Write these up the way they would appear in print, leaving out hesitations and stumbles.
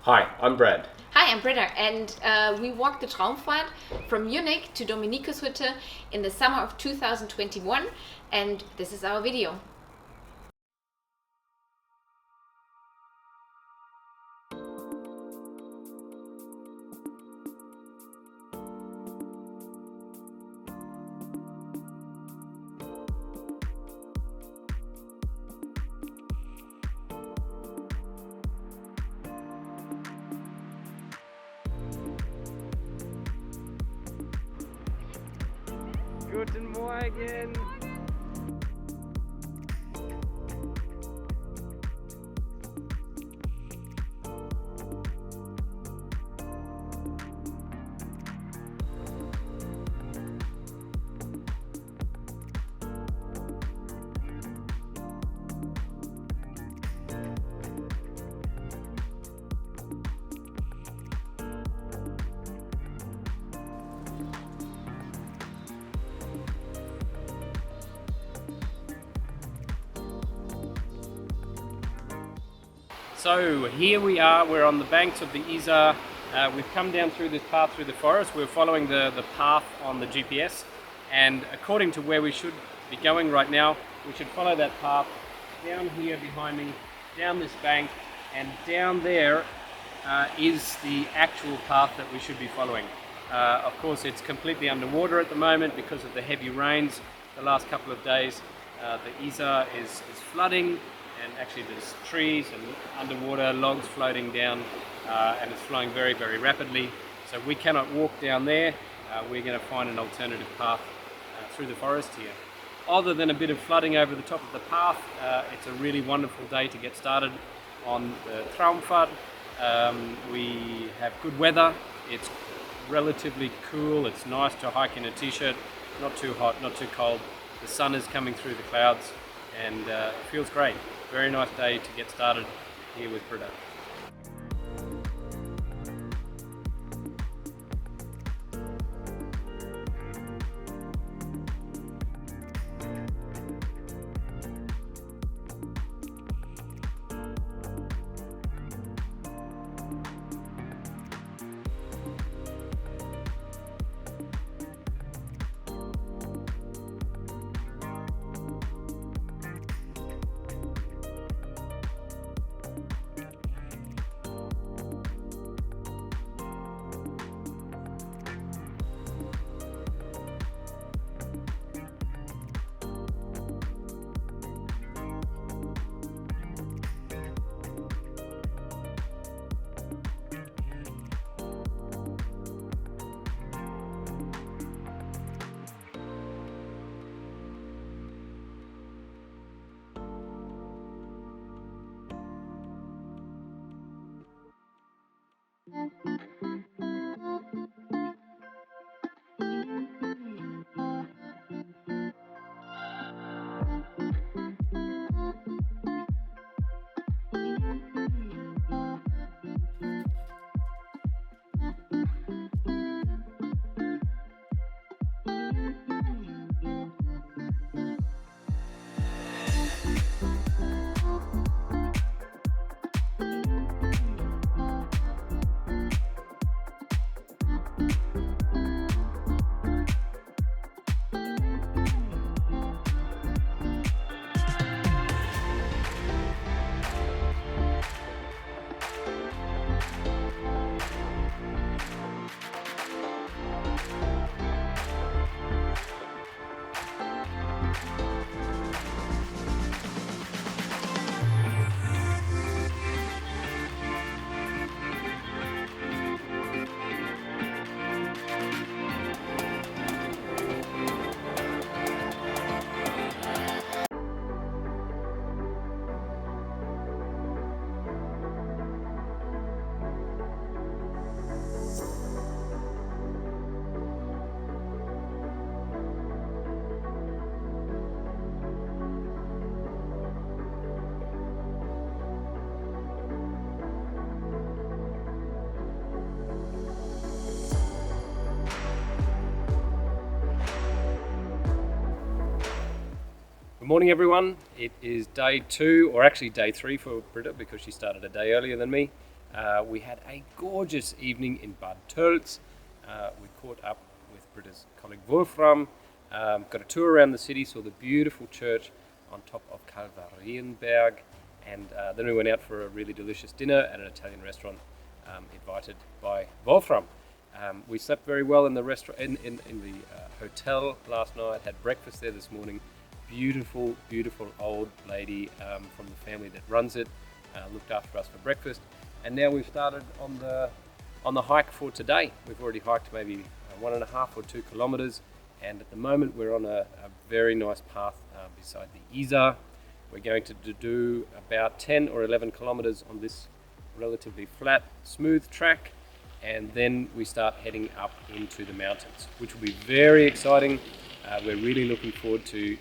Hi, I'm Brad. Hi, I'm Britta, and we walked the Traumpfad from Munich to Dominikus Hütte in the summer of 2021, and this is our video. Guten Morgen! So here we are, we're on the banks of the Isar. We've come down through this path through the forest. We're following the path on the GPS, and according to where we should be going right now, we should follow that path down here behind me, down this bank, and down there is the actual path that we should be following. Of course, it's completely underwater at the moment because of the heavy rains the last couple of days. The Isar is flooding, and actually there's trees and underwater logs floating down, and it's flowing very, very rapidly. So we cannot walk down there. We're going to find an alternative path through the forest here. Other than a bit of flooding over the top of the path, it's a really wonderful day to get started on the Traumpfad. We have good weather. It's relatively cool. It's nice to hike in a t-shirt. Not too hot, not too cold. The sun is coming through the clouds, and it feels great. Very nice day to get started here with Britta. Good morning, everyone. It is day 2, or actually day 3 for Britta because she started a day earlier than me. We had a gorgeous evening in Bad Tölz. We caught up with Britta's colleague Wolfram, got a tour around the city, saw the beautiful church on top of Kalvarienberg, and then we went out for a really delicious dinner at an Italian restaurant invited by Wolfram. We slept very well in the restaurant, in the hotel last night, had breakfast there this morning. Beautiful, beautiful old lady from the family that runs it looked after us for breakfast, and now we've started on the hike for today. We've already hiked maybe 1.5 or 2 kilometers, and at the moment we're on a very nice path beside the Isar. We're going to do about 10 or 11 kilometers on this relatively flat, smooth track, and then we start heading up into the mountains, which will be very exciting. We're really looking forward to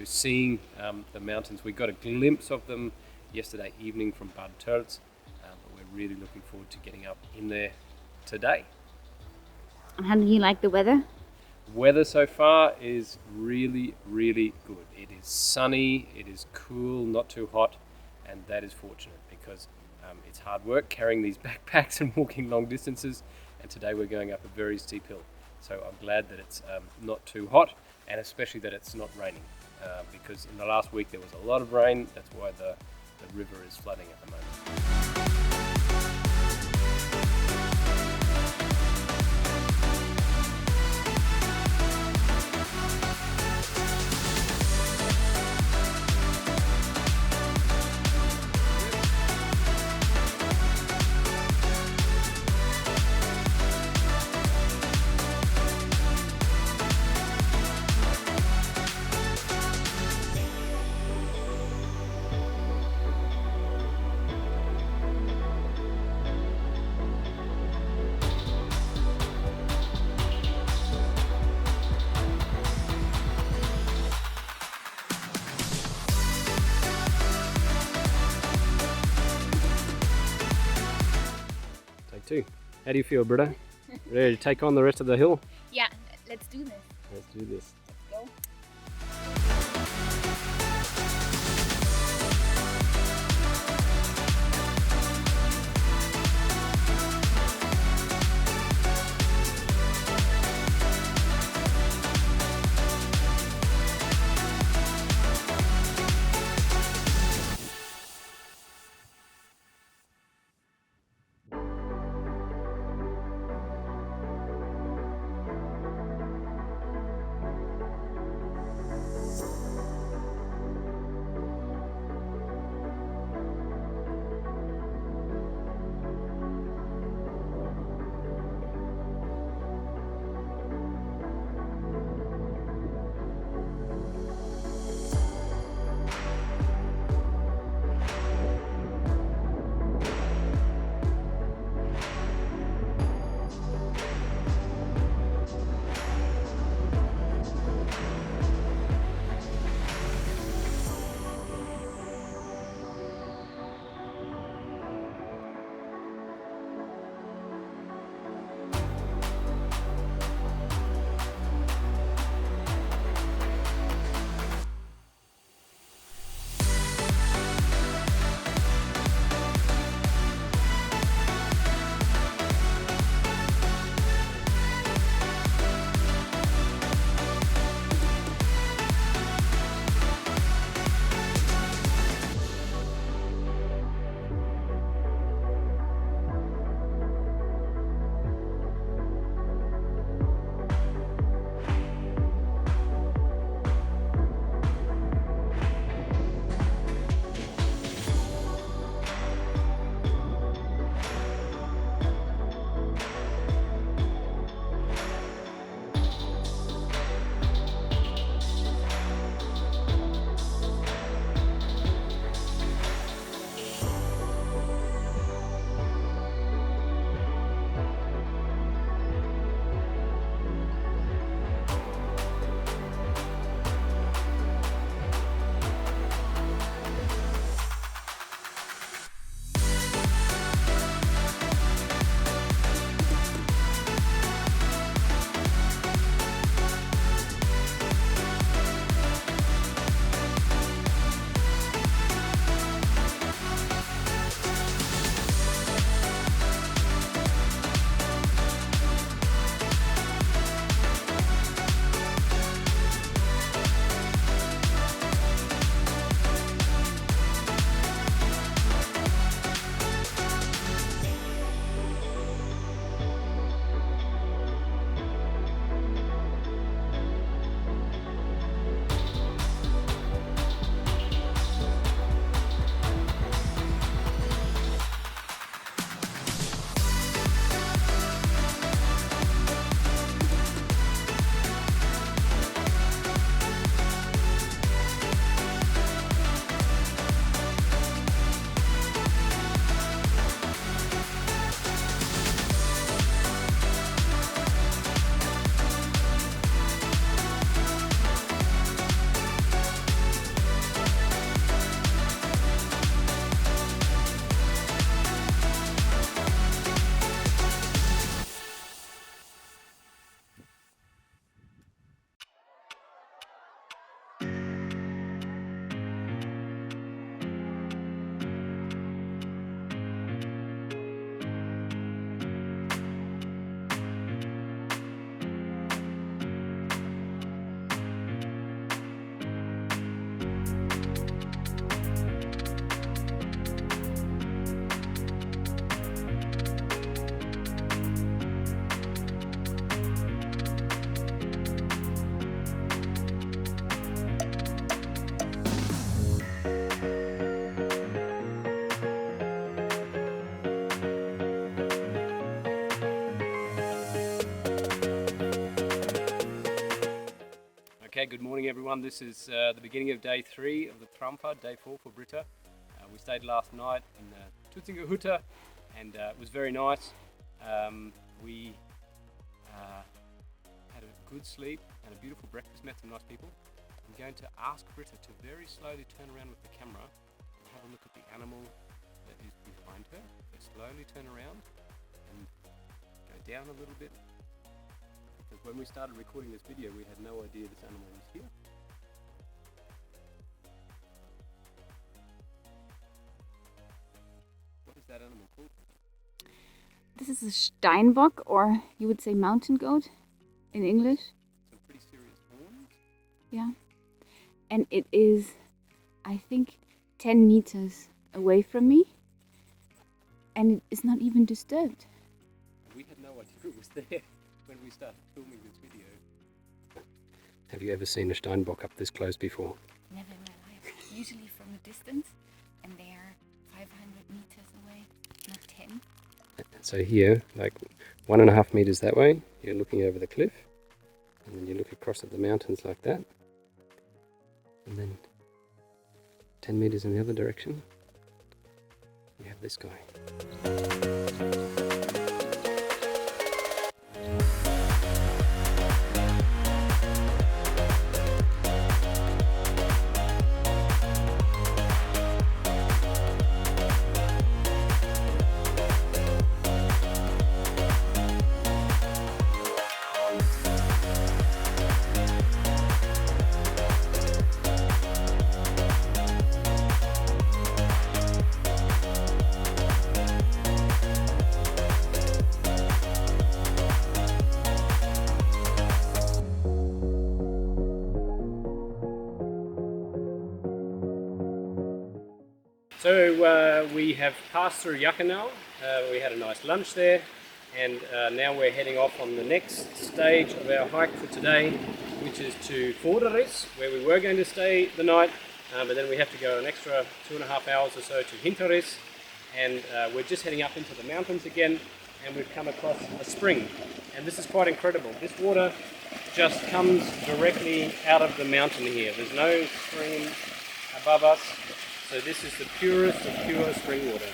seeing the mountains. We got a glimpse of them yesterday evening from Bad Tölz, but we're really looking forward to getting up in there today. How do you like the weather? Weather so far is really, really good. It is sunny, it is cool, not too hot, and that is fortunate because it's hard work carrying these backpacks and walking long distances, and today we're going up a very steep hill. So I'm glad that it's not too hot, and especially that it's not raining, because in the last week there was a lot of rain. That's why the river is flooding at the moment. Too. How do you feel, Britta? Ready to take on the rest of the hill? Yeah, let's do this. Let's do this. Let's go. Okay, good morning everyone. This is the beginning of day 3 of the Traumpfad, day 4 for Britta. We stayed last night in Tutzinger Hütte and it was very nice. We had a good sleep and a beautiful breakfast, met some nice people. I'm going to ask Britta to very slowly turn around with the camera and have a look at the animal that is behind her. So slowly turn around and go down a little bit. Because when we started recording this video, we had no idea this animal was here. What is that animal called? This is a Steinbock, or you would say mountain goat in English. Some pretty serious horns. Yeah. And it is, I think, 10 meters away from me. And it is not even disturbed. We had no idea it was there when we started filming this video. Have you ever seen a Steinbock up this close before? Never in my life. Usually from a distance, and they are 500 meters away, not 10. So here, like 1.5 meters that way, you're looking over the cliff, and then you look across at the mountains like that, and then 10 meters in the other direction, you have this guy. So we have passed through Jochhaus. We had a nice lunch there, and now we're heading off on the next stage of our hike for today, which is to Hinterriss, where we were going to stay the night, but then we have to go an extra 2.5 hours or so to Hinterriss, and we're just heading up into the mountains again, and we've come across a spring, and this is quite incredible. This water just comes directly out of the mountain here. There's no stream above us. So this is the purest of pure spring water.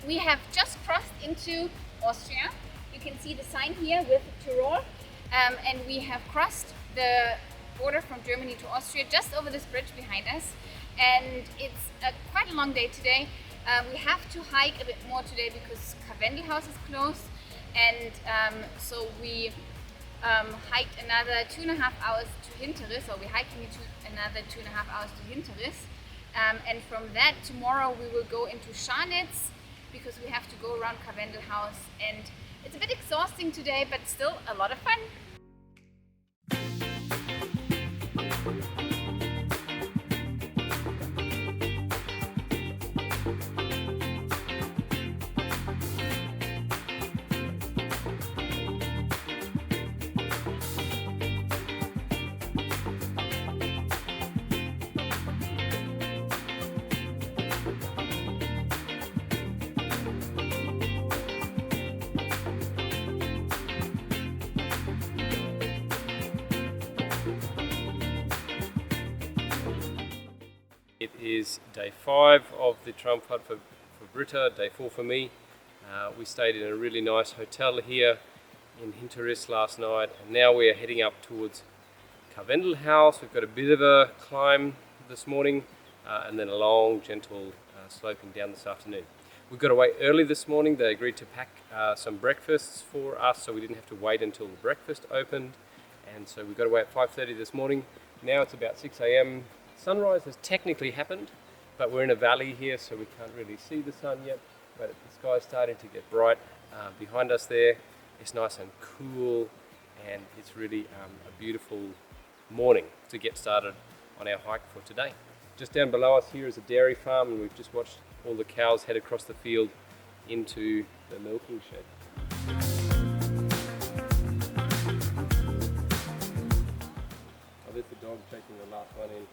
We have just crossed into Austria. You can see the sign here with Tirol, and we have crossed the border from Germany to Austria just over this bridge behind us, and it's quite a long day today. We have to hike a bit more today because House is closed, and so we hiked another 2.5 hours to Hinterriss, or we're hiking another 2.5 hours to Hinterriss. And from that, tomorrow we will go into Scharnitz because we have to go around House, and it's a bit exhausting today, but still a lot of fun. It is day 5 of the Traumpfad for Britta, day 4 for me. We stayed in a really nice hotel here in Hinterriss last night, and now we are heading up towards Karwendelhaus. We've got a bit of a climb this morning and then a long, gentle sloping down this afternoon. We got away early this morning. They agreed to pack some breakfasts for us, so we didn't have to wait until the breakfast opened, and so we got away at 5:30 this morning. Now it's about 6 a.m. Sunrise has technically happened, but we're in a valley here, so we can't really see the sun yet, but the sky's starting to get bright behind us there. It's nice and cool, and it's really a beautiful morning to get started on our hike for today. Just down below us here is a dairy farm, and we've just watched all the cows head across the field into the milking shed. Oh, there's the dog taking the last one in.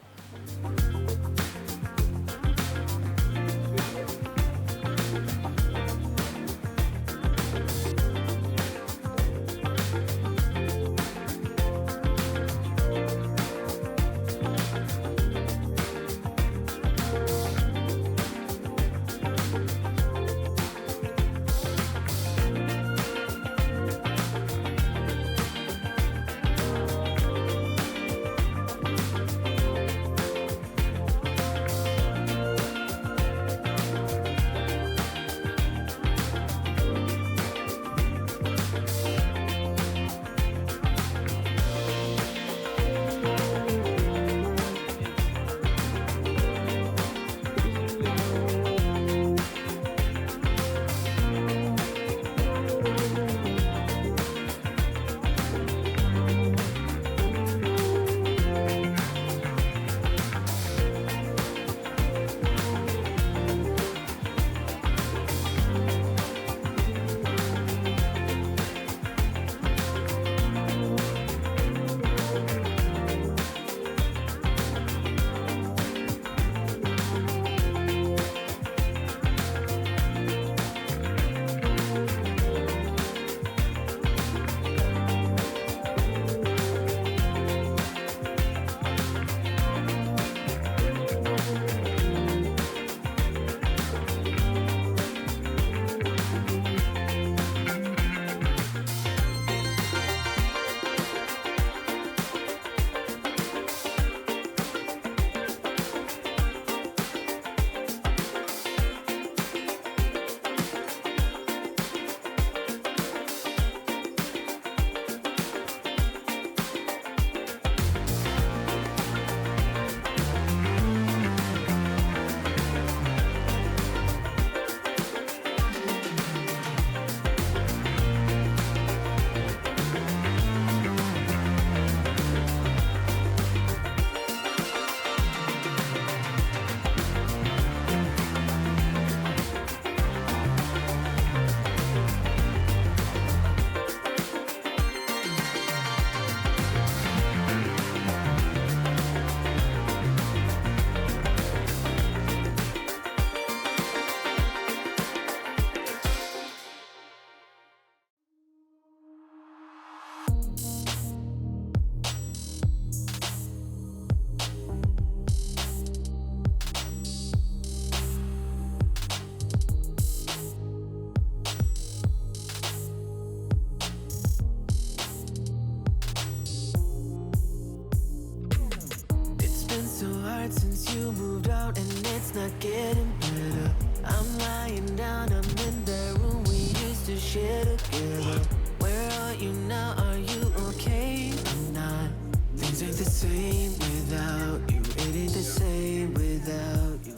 Since you moved out and it's not getting better. I'm lying down, I'm in that room we used to share together. Where are you now? Are you okay? I'm not. Things ain't the same without you. It ain't the same without you.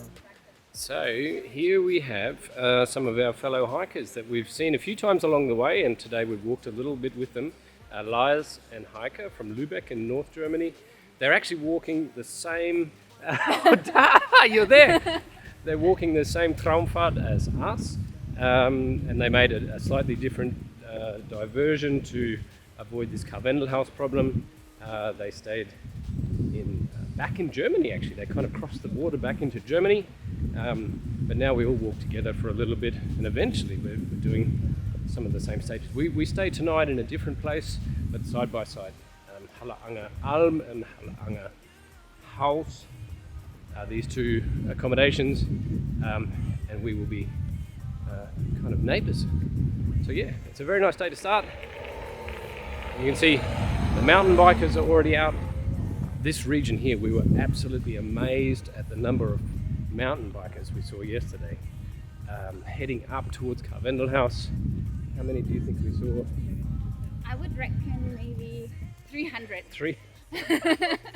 So here we have some of our fellow hikers that we've seen a few times along the way, and today we've walked a little bit with them. Lars and Heike from Lübeck in North Germany. They're actually walking the same... You're there! They're walking the same Traumpfad as us, and they made a slightly different diversion to avoid this Karwendelhaus problem. They stayed back in Germany, actually. They kind of crossed the border back into Germany, but now we all walk together for a little bit, and eventually we're doing some of the same stages. We stay tonight in a different place, but side by side. Hallerangeralm and Hallerangerhaus. these two accommodations, and we will be kind of neighbours. So yeah, it's a very nice day to start. You can see the mountain bikers are already out. This region here, we were absolutely amazed at the number of mountain bikers we saw yesterday, heading up towards Karwendel House. How many do you think we saw? I would reckon maybe 300. Three?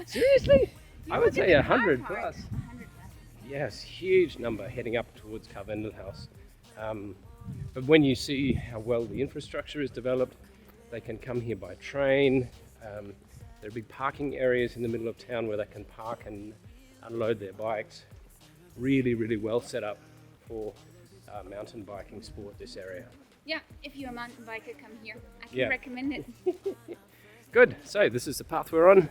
Seriously? I would say 100 car park. plus. 100 plus. Yes, huge number heading up towards Karwendel House. But when you see how well the infrastructure is developed, they can come here by train. There are big parking areas in the middle of town where they can park and unload their bikes. Really, really well set up for mountain biking sport, this area. Yeah, if you're a mountain biker, come here. I can recommend it. Good, so this is the path we're on.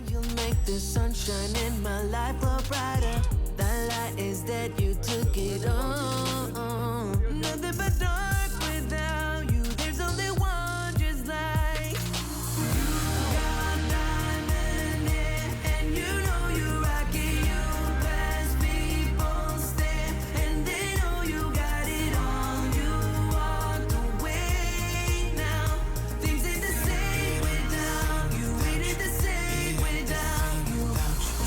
You'll make the sunshine in my life a brighter. The light is that you took it on. Nothing but dark without you. There's only one just like you. Got diamond hair, and you know you rock it. You pass people stare, and they know you got it all. You walked away now. Things ain't the same without you. It ain't the same without you.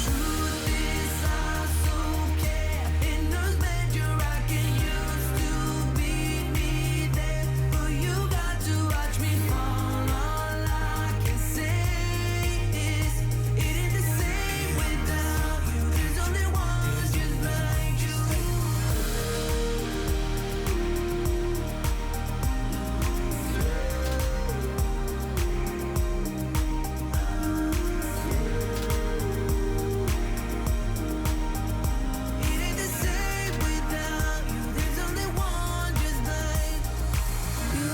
Truth is, I so care. In those beds you're rocking used to be me there, but you got to watch me fall. All I can say is it ain't the same without you. There's only one just like you. It ain't the same without you. There's only one just like you.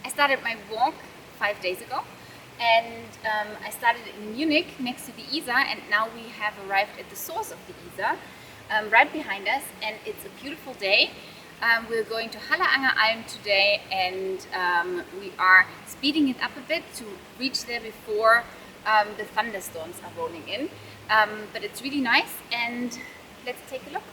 I started my walk 5 days ago, and I started in Munich next to the Isar, and now we have arrived at the source of the Isar, right behind us, and it's a beautiful day. We're going to Hallerangeralm today, and we are speeding it up a bit to reach there before the thunderstorms are rolling in. But it's really nice, and let's take a look.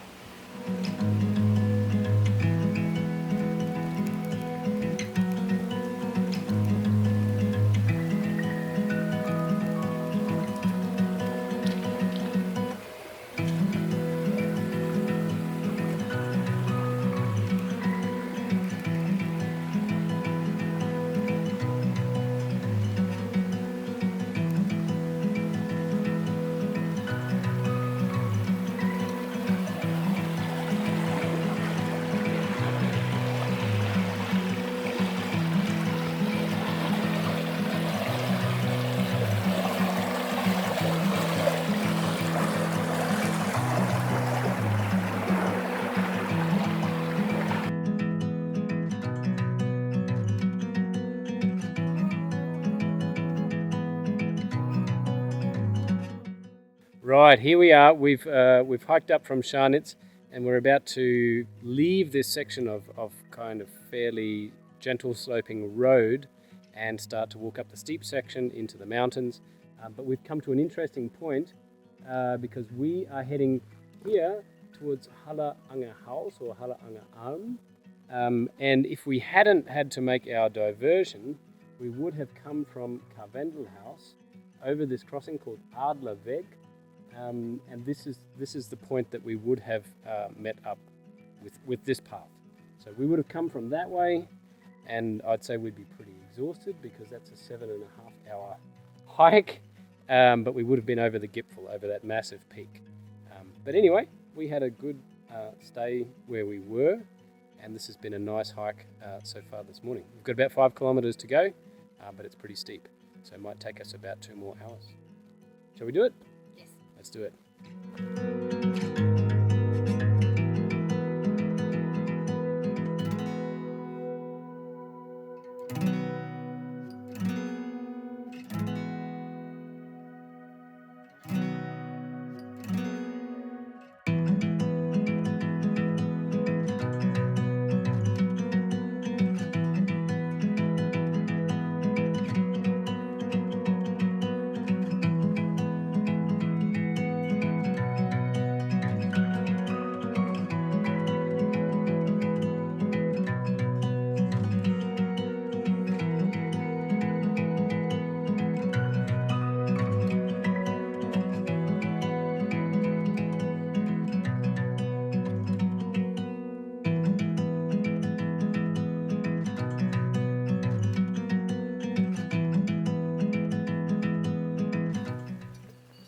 Right, here we are. We've hiked up from Scharnitz, and we're about to leave this section of kind of fairly gentle sloping road and start to walk up the steep section into the mountains. But we've come to an interesting point because we are heading here towards Hallerangerhaus or Hallerangeralm. And if we hadn't had to make our diversion, we would have come from Karwendel House over this crossing called Adlerweg. And this is the point that we would have met up with this path. So we would have come from that way, and I'd say we'd be pretty exhausted because that's a 7.5 hour hike, but we would have been over the Gipfel, over that massive peak. But anyway, we had a good stay where we were, and this has been a nice hike so far this morning. We've got about 5 kilometers to go, but it's pretty steep, so it might take us about 2 more hours. Shall we do it? Yes. Let's do it.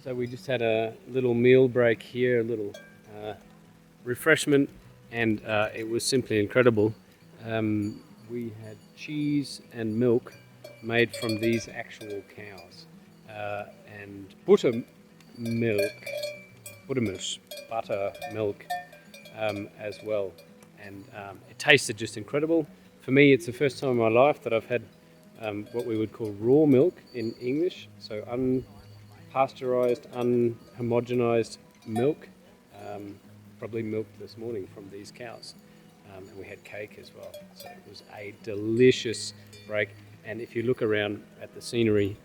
So we just had a little meal break here, a little refreshment, and it was simply incredible. We had cheese and milk made from these actual cows, and buttermilk as well, and it tasted just incredible. For me, it's the first time in my life that I've had what we would call raw milk in English, so unpasteurized, unhomogenized milk, probably milked this morning from these cows. And we had cake as well, so it was a delicious break. And if you look around at the scenery,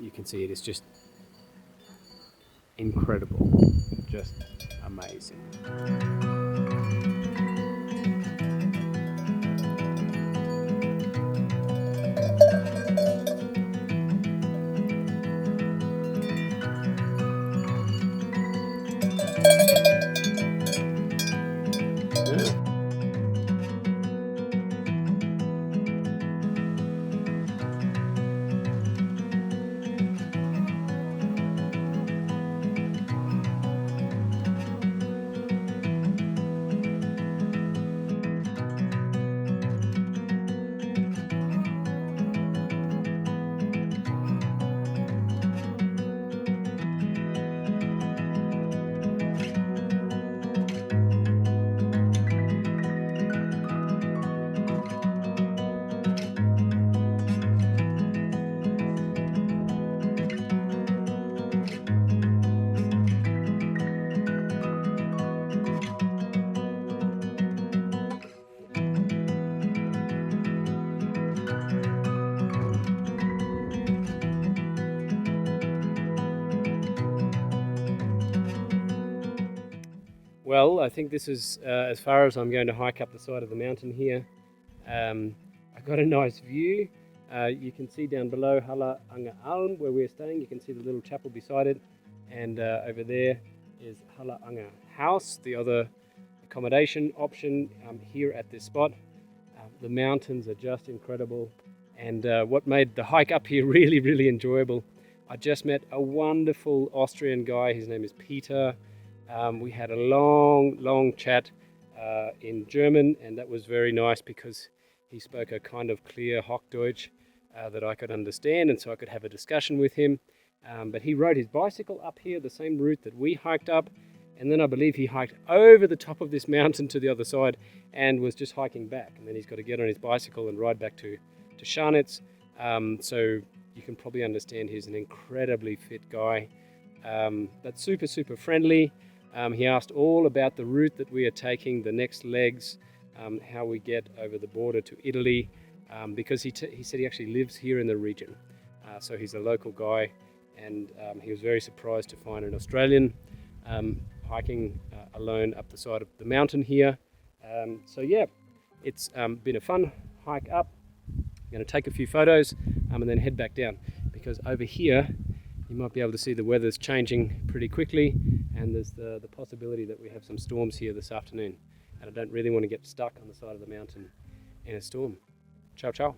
you can see it is just incredible, just amazing. Well, I think this is as far as I'm going to hike up the side of the mountain here. I've got a nice view. You can see down below Hallerangeralm, where we're staying. You can see the little chapel beside it, and over there is House, the other accommodation option here at this spot. The mountains are just incredible, and what made the hike up here really, really enjoyable, I just met a wonderful Austrian guy. His name is Peter. We had a long chat in German, and that was very nice because he spoke a kind of clear Hochdeutsch that I could understand, and so I could have a discussion with him. But he rode his bicycle up here, the same route that we hiked up, and then I believe he hiked over the top of this mountain to the other side and was just hiking back. And then he's got to get on his bicycle and ride back to Scharnitz. So you can probably understand he's an incredibly fit guy, but super friendly. He asked all about the route that we are taking, the next legs, how we get over the border to Italy, because he said he actually lives here in the region. So he's a local guy, and he was very surprised to find an Australian hiking alone up the side of the mountain here. So yeah, it's been a fun hike up. I'm going to take a few photos and then head back down, because over here you might be able to see the weather's changing pretty quickly, and there's the possibility that we have some storms here this afternoon, and I don't really want to get stuck on the side of the mountain in a storm. Ciao, ciao.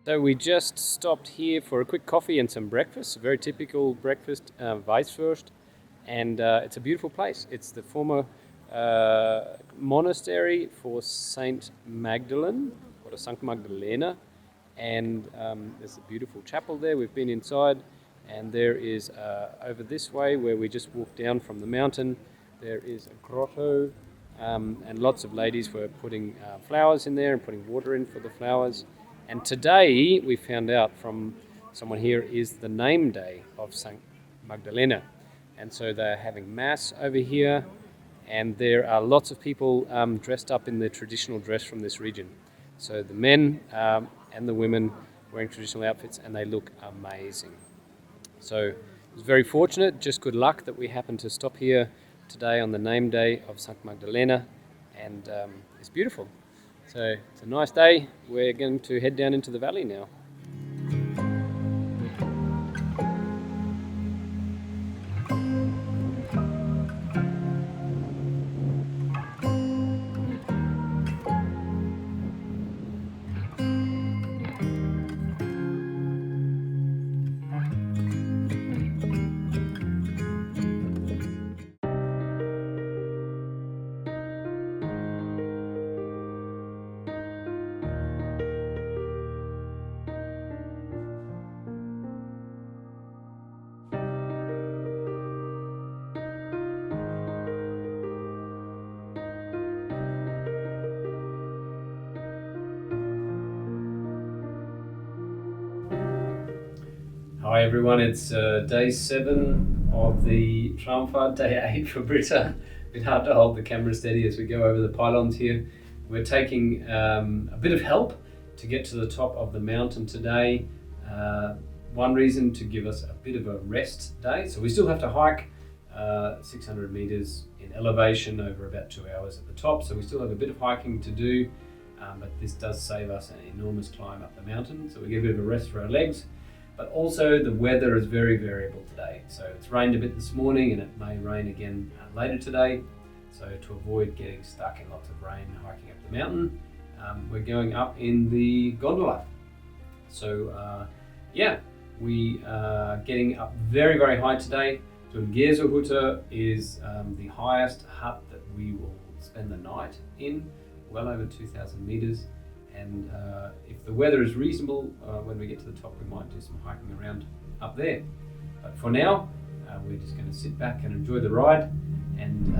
So we just stopped here for a quick coffee and some breakfast, a very typical breakfast, Weisswurst, and it's a beautiful place. It's the former monastery for Saint Magdalene, or St. Magdalena, and there's a beautiful chapel there. We've been inside, and there is over this way where we just walked down from the mountain, there is a grotto, and lots of ladies were putting flowers in there and putting water in for the flowers. And today we found out from someone here is the name day of St. Magdalena, and so they're having mass over here, and there are lots of people dressed up in the traditional dress from this region. So the men and the women wearing traditional outfits, and they look amazing. So it was very fortunate, just good luck that we happened to stop here today on the name day of St. Magdalena, and it's beautiful. So it's a nice day. We're going to head down into the valley now. Hi everyone, it's day 7 of the Traumpfad, day 8 for Britta. A bit hard to hold the camera steady as we go over the pylons here. We're taking a bit of help to get to the top of the mountain today. One reason to give us a bit of a rest day. So we still have to hike 600 meters in elevation over about 2 hours at the top. So we still have a bit of hiking to do, but this does save us an enormous climb up the mountain. So we get a bit of a rest for our legs. But also the weather is very variable today. So it's rained a bit this morning and it may rain again later today. So to avoid getting stuck in lots of rain hiking up the mountain, we're going up in the gondola. So yeah, we are getting up very, very high today. Glungezer Hütte is the highest hut that we will spend the night in, well over 2,000 meters. And if the weather is reasonable, when we get to the top, we might do some hiking around up there. But for now, we're just going to sit back and enjoy the ride and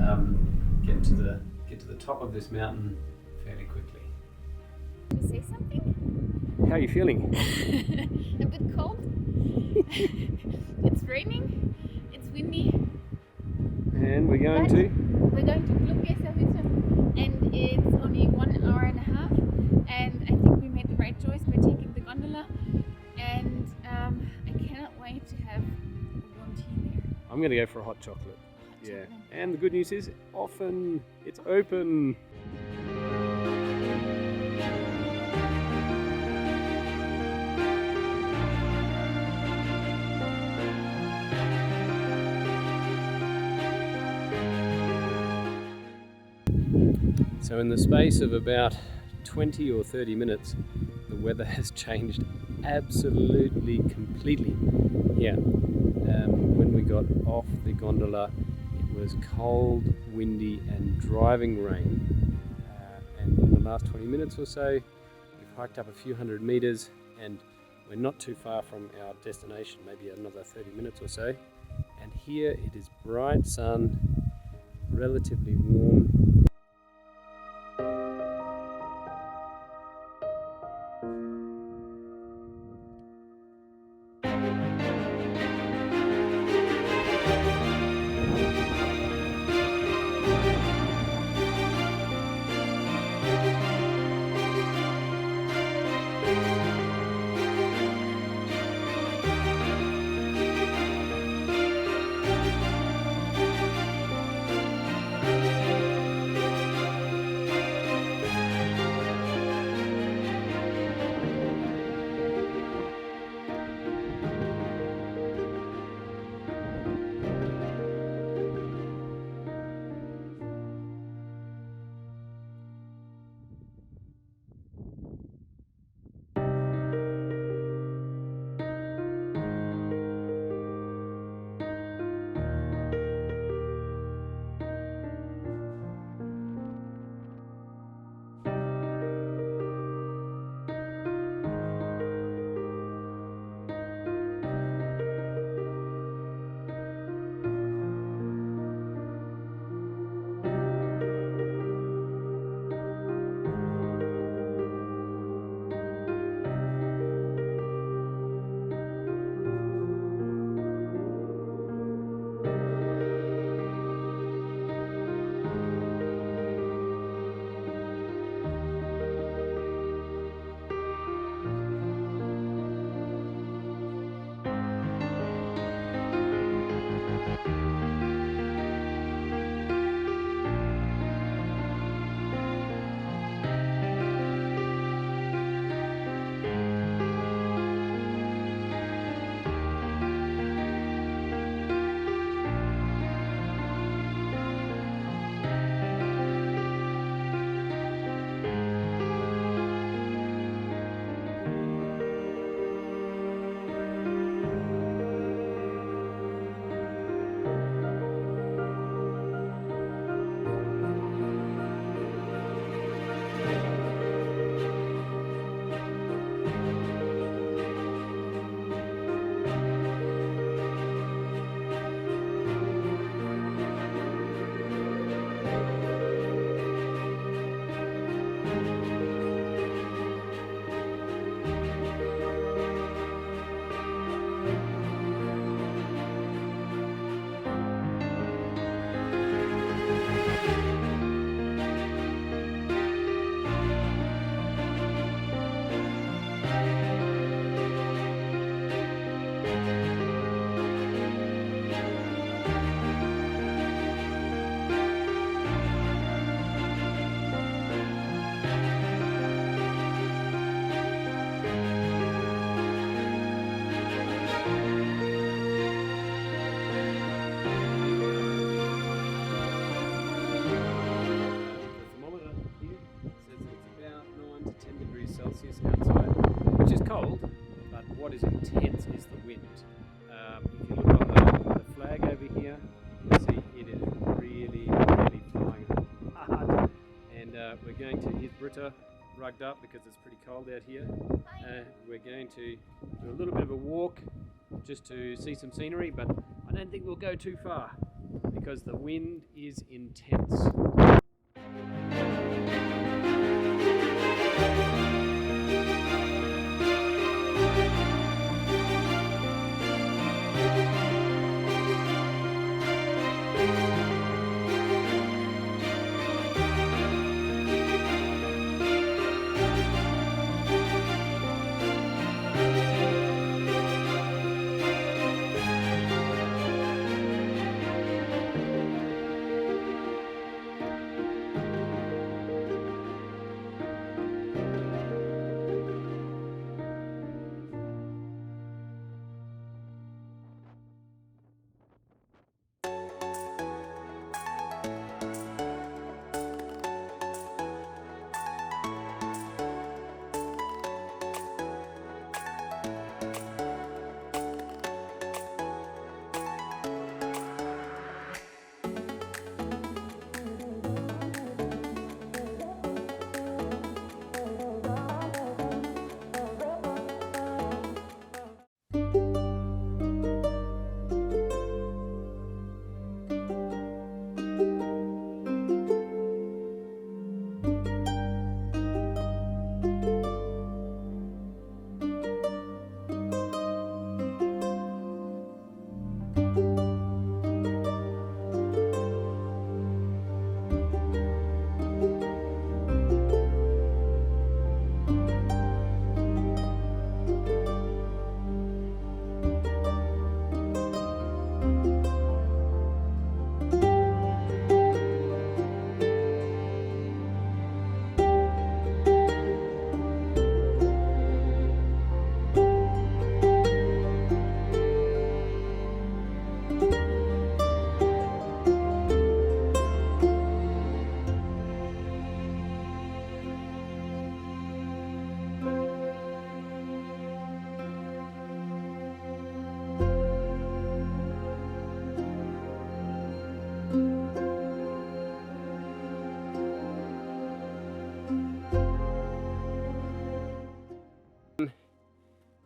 get to the top of this mountain fairly quickly. To say something? How are you feeling? A bit cold. It's raining. It's windy. And we're going to Glungezer Hütte, and it's only 1 hour and a half. And I think we made the right choice by taking the gondola, and I cannot wait to have a warm tea there. I'm going to go for a hot chocolate. Yeah, and the good news is it's open. So in the space of about 20 or 30 minutes, the weather has changed absolutely completely. Yeah, when we got off the gondola, it was cold, windy and driving rain. And in the last 20 minutes or so, we've hiked up a few hundred meters and we're not too far from our destination, maybe another 30 minutes or so. And here it is bright sun, relatively warm. what is intense is the wind. If you look on the flag over here, you see it is really flying hard. And we're going to, here's Britta rugged up because it's pretty cold out here. We're going to do a little bit of a walk just to see some scenery, but I don't think we'll go too far because the wind is intense.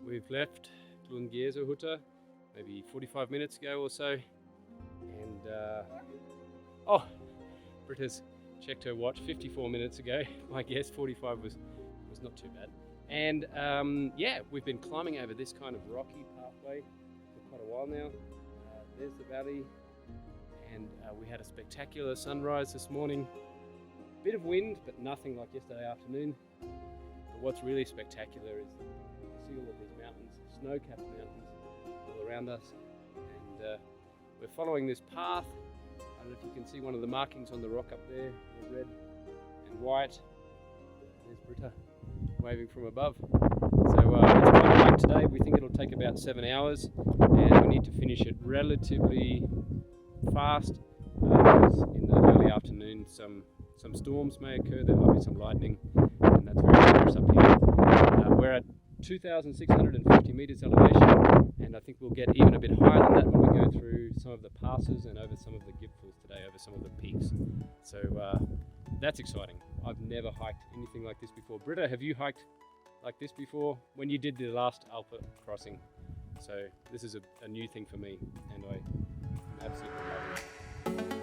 We've left Glungezer Hütte maybe 45 minutes ago or so, and oh, Britta's checked her watch 54 minutes ago. My guess 45 was not too bad. And yeah, we've been climbing over this kind of rocky pathway for quite a while now. There's the valley, and we had a spectacular sunrise this morning. Bit of wind, but nothing like yesterday afternoon. But what's really spectacular is that you see all of these mountains, snow-capped mountains all around us, and we're following this path. I don't know if you can see one of the markings on the rock up there, the red and white. There's Britta waving from above. So it's quite a hike today. We think it'll take about 7 hours, and we need to finish it relatively fast because in the early afternoon some storms may occur. There might be some lightning, and that's very dangerous up here. We're at 2,650 meters elevation, and I think we'll get even a bit higher than that when we go through some of the passes and over some of the Gipfels today, over some of the peaks. So that's exciting. I've never hiked anything like this before. Britta, have you hiked like this before? When you did the last Alpha crossing. So this is a new thing for me, and I'm absolutely loving it.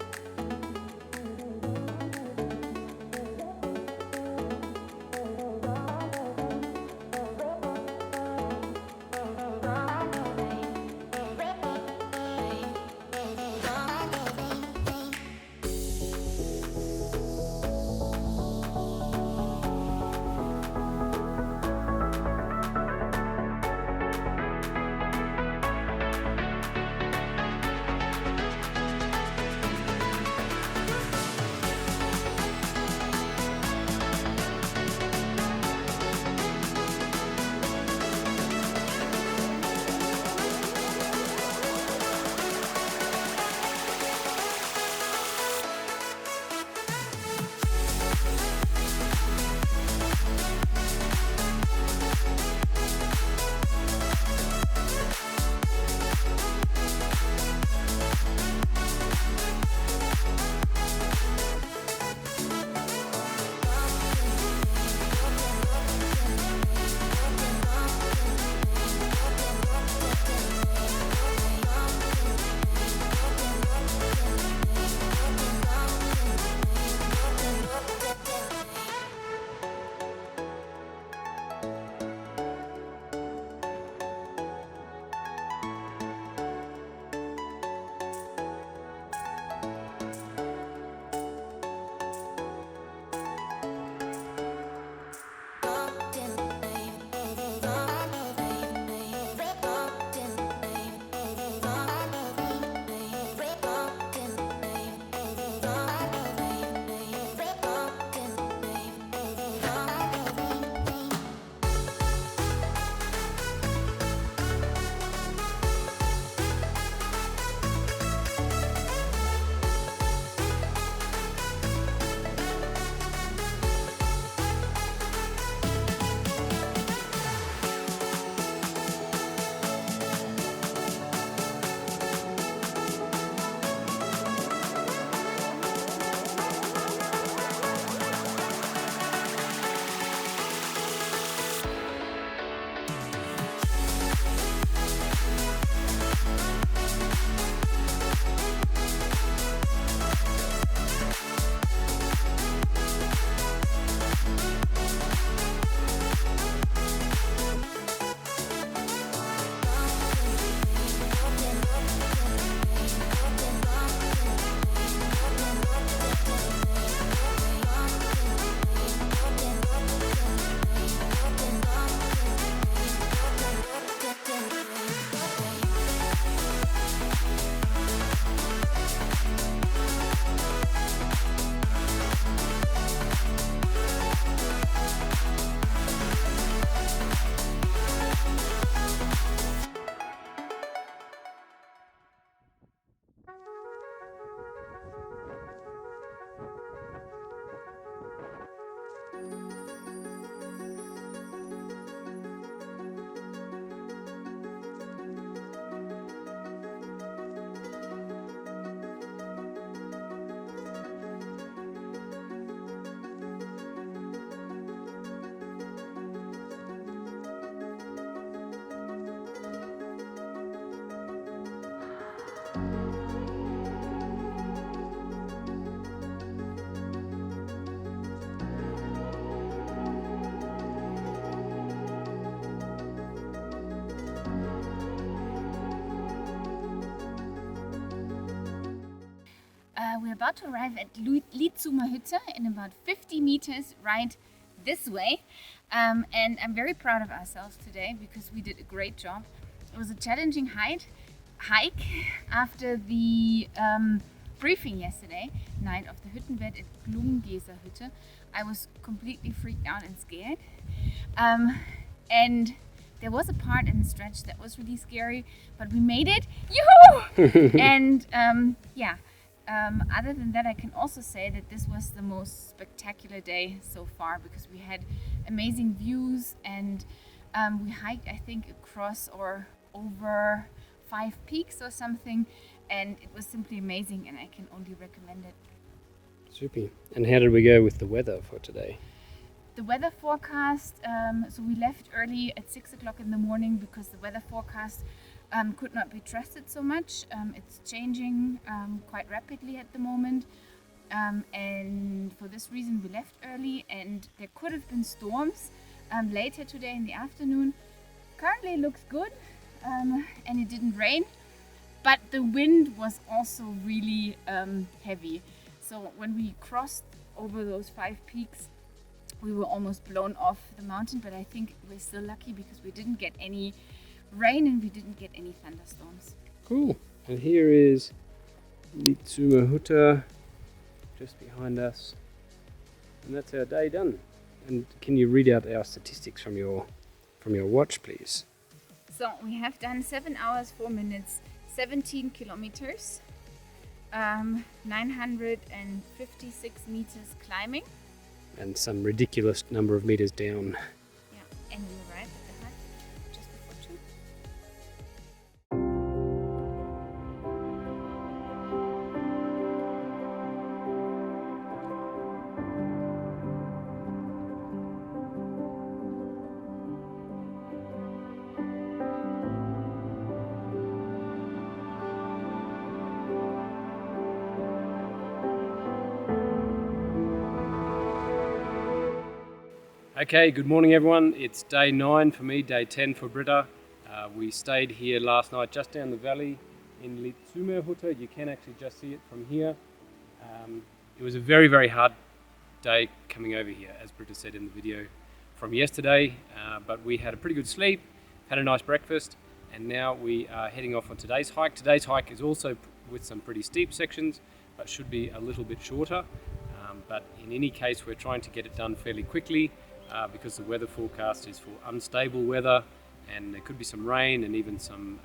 We're about to arrive at Lizumer Hütte in about 50 meters right this way. And I'm very proud of ourselves today because we did a great job. It was a challenging hike after the briefing yesterday night of the Hüttenbed at Glungezer Hütte. I was completely freaked out and scared. And there was a part in the stretch that was really scary, but we made it. Yoo-hoo! And other than that, I can also say that this was the most spectacular day so far because we had amazing views and we hiked, I think, across or over 5 peaks or something, and it was simply amazing and I can only recommend it. Super. And how did we go with the weather for today? The weather forecast, so we left early at 6 o'clock in the morning because the weather forecast could not be trusted so much. It's changing quite rapidly at the moment, and for this reason we left early, and there could have been storms later today in the afternoon. Currently it looks good, and it didn't rain, but the wind was also really heavy. So when we crossed over those 5 peaks, we were almost blown off the mountain, but I think we're still lucky because we didn't get any rain and we didn't get any thunderstorms. Cool. And here is Lizumer Hütte just behind us. And that's our day done. And can you read out our statistics from your watch, please? So we have done 7 hours, 4 minutes, 17 kilometers, 956 meters climbing. And some ridiculous number of meters down. Yeah, and we arrived at the hut just before 2. Okay, good morning everyone. It's day 9 for me, day 10 for Britta. We stayed here last night just down the valley in Lizumer Hütte. You can actually just see it from here. It was a very, very hard day coming over here, as Britta said in the video from yesterday, but we had a pretty good sleep, had a nice breakfast, and now we are heading off on today's hike. Today's hike is also with some pretty steep sections, but should be a little bit shorter. But in any case, we're trying to get it done fairly quickly. Because the weather forecast is for unstable weather and there could be some rain and even some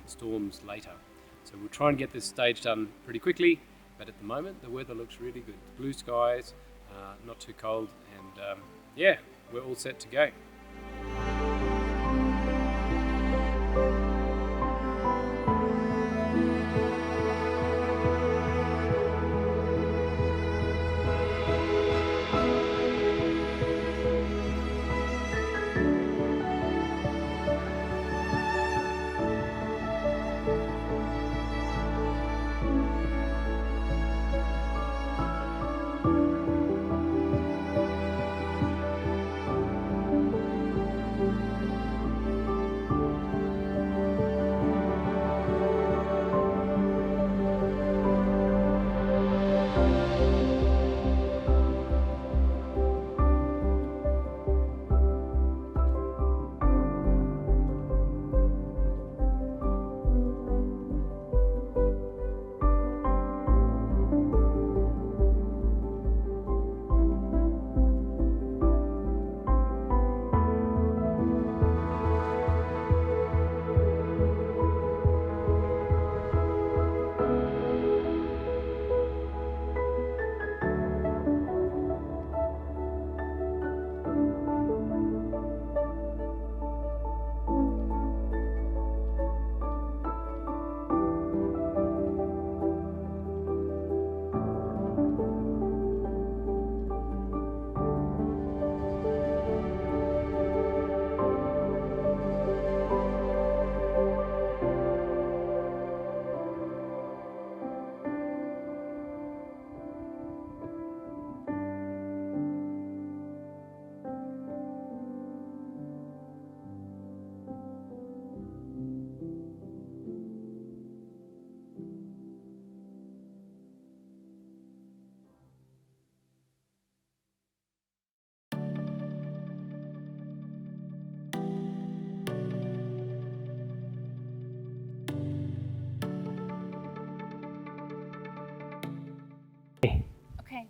storms later. So we'll try and get this stage done pretty quickly, but at the moment the weather looks really good. Blue skies, not too cold, and yeah, we're all set to go.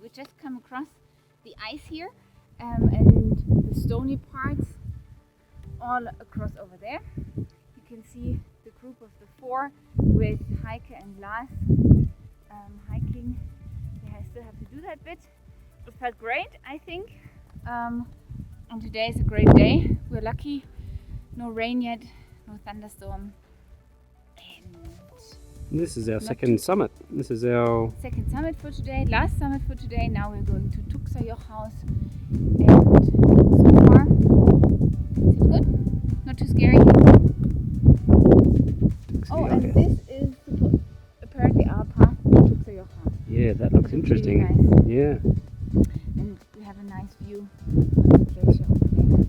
we just come across the ice here and the stony parts all across over there. You can see the group of the 4 with Heike and Lars hiking. I still have to do that bit. It felt great, I think. And today is a great day. We're lucky. No rain yet, no thunderstorm. And this is our second summit. This is our second summit for today, last summit for today. Now we're going to Tuxer Jochhaus. And so far, it's good. Not too scary. Oh, and this is apparently our path to Tuxer Jochhaus. Yeah, that looks interesting. Really Yeah. nice. And we have a nice view of the glacier over there.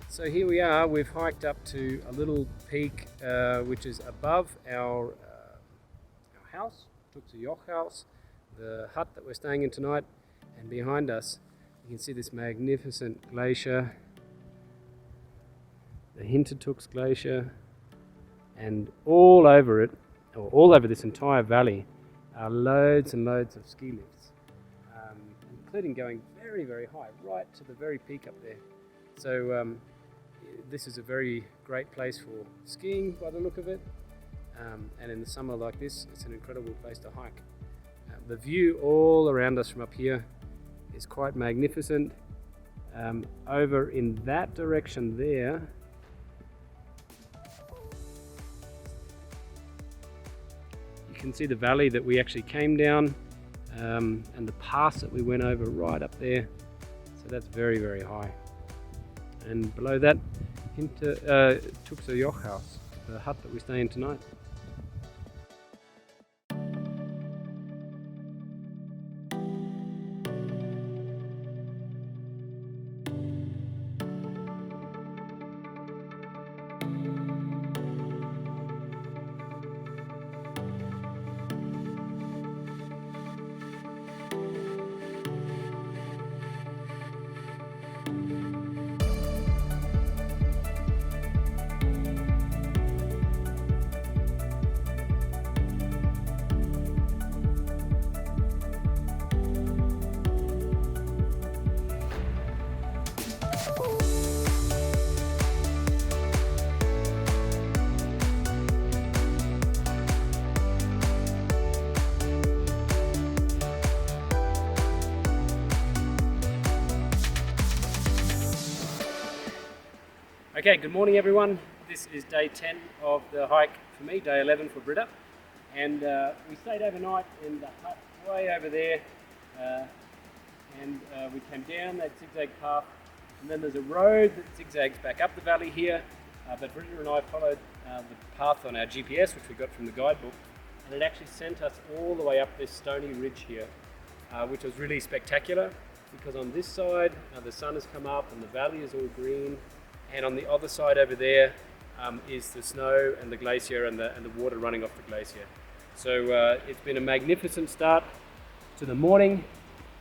So here we are, we've hiked up to a little peak which is above our house, Tuxer Jochhaus, the hut that we're staying in tonight, and behind us you can see this magnificent glacier, the Hinterriss glacier, and all over it, or all over this entire valley, are loads and loads of ski lifts, including going very, very high, right to the very peak up there. So this is a very great place for skiing by the look of it, and in the summer like this, it's an incredible place to hike. The view all around us from up here is quite magnificent. Over in that direction there, you can see the valley that we actually came down, and the pass that we went over right up there. So that's very, very high. And below that, Tuxer Jochhaus, the hut that we stay in tonight. Okay, good morning everyone. This is day 10 of the hike for me, day 11 for Britta. And we stayed overnight in the hut way over there, and we came down that zigzag path, and then there's a road that zigzags back up the valley here, but Britta and I followed the path on our GPS, which we got from the guidebook, and it actually sent us all the way up this stony ridge here, which was really spectacular, because on this side the sun has come up and the valley is all green, and on the other side over there is the snow and the glacier and the water running off the glacier. So it's been a magnificent start to the morning,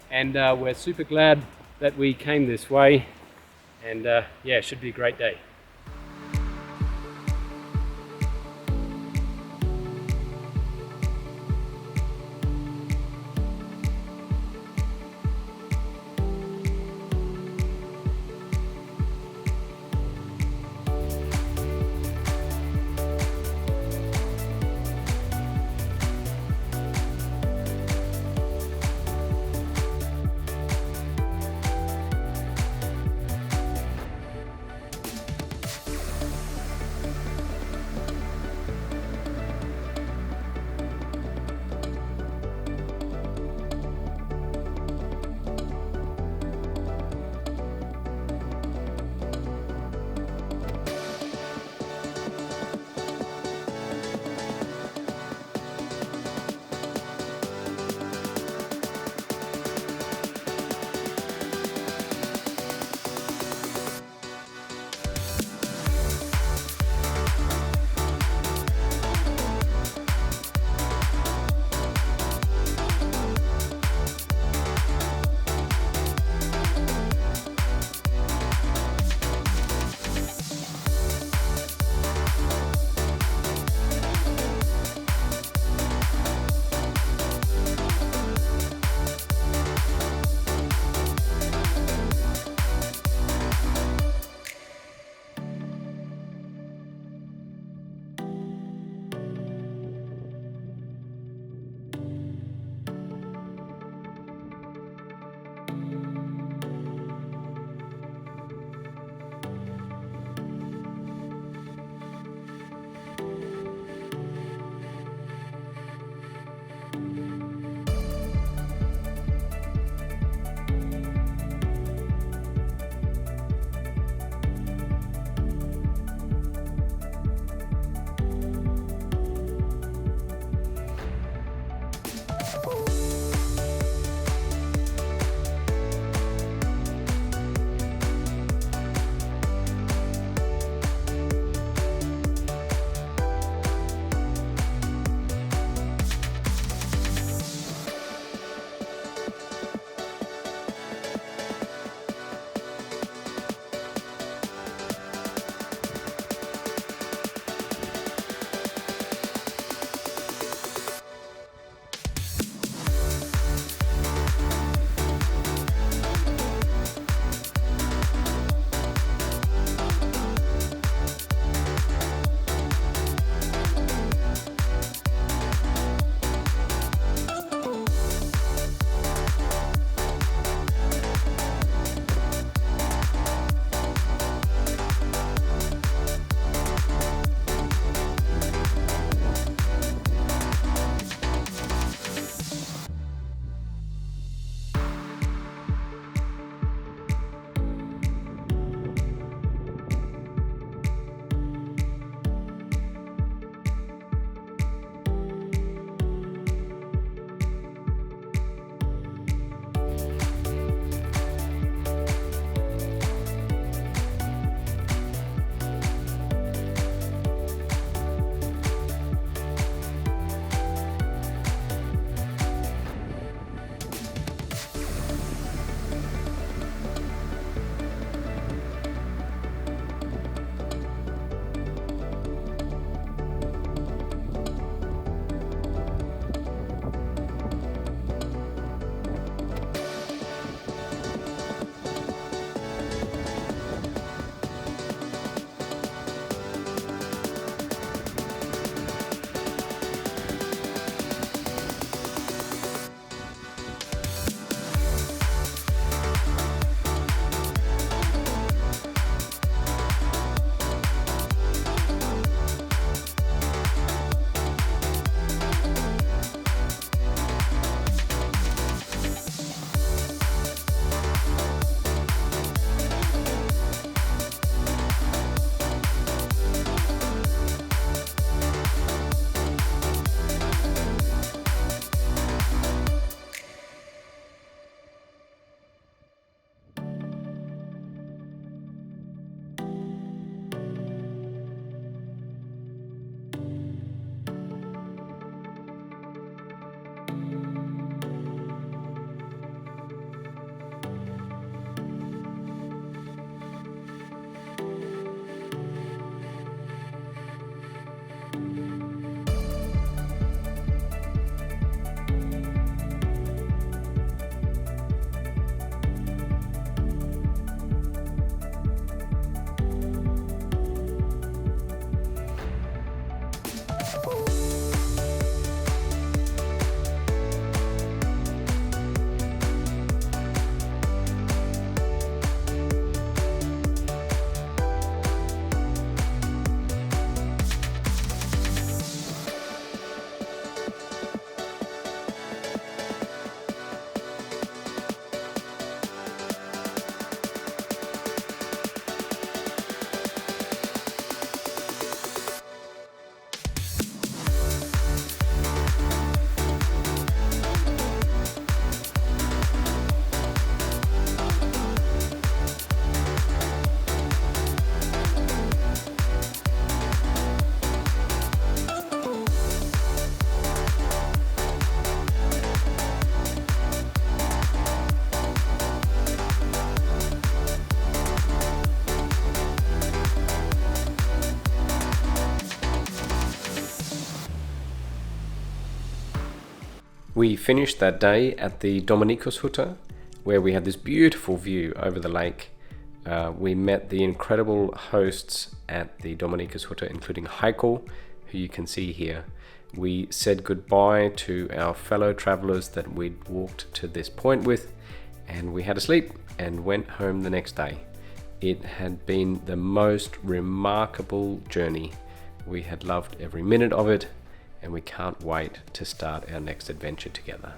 and we're super glad that we came this way, and yeah, it should be a great day. We finished that day at the Dominikus Hütte, where we had this beautiful view over the lake. We met the incredible hosts at the Dominikus Hütte, including Heiko, who you can see here. We said goodbye to our fellow travelers that we'd walked to this point with, and we had a sleep and went home the next day. It had been the most remarkable journey. We had loved every minute of it, and we can't wait to start our next adventure together.